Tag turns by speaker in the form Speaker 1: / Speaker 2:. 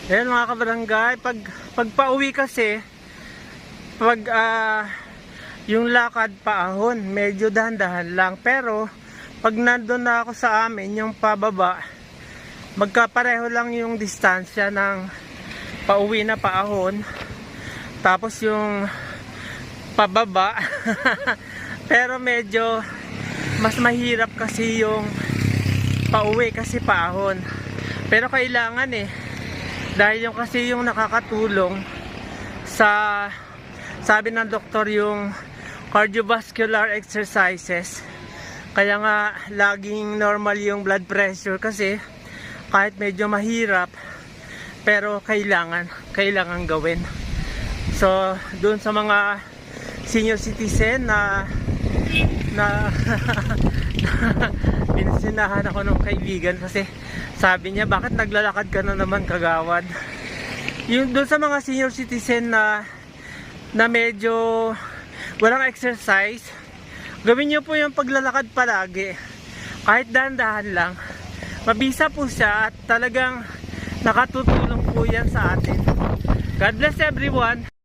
Speaker 1: Ayan mga kabarangay, pag pauwi kasi, pag yung lakad paahon, medyo dahan-dahan lang. Pero pag nandun na ako sa amin, yung pababa, magkapareho lang yung distansya ng pauwi na paahon. Tapos yung pababa, pero medyo mas mahirap kasi yung pauwi kasi paahon. Pero kailangan dahil yung kasi yung nakakatulong sa, sabi ng doktor, yung cardiovascular exercises. Kaya nga laging normal yung blood pressure kasi kahit medyo mahirap, pero kailangan gawin. So doon sa mga senior citizen na pinsinahan ako ng kaibigan kasi sabi niya, bakit naglalakad ka na naman kagawad? Yung doon sa mga senior citizen na medyo walang exercise, gawin niyo po yung paglalakad palagi. Kahit dahan-dahan lang. Mabisa po siya at talagang nakatutulong po yan sa atin. God bless everyone!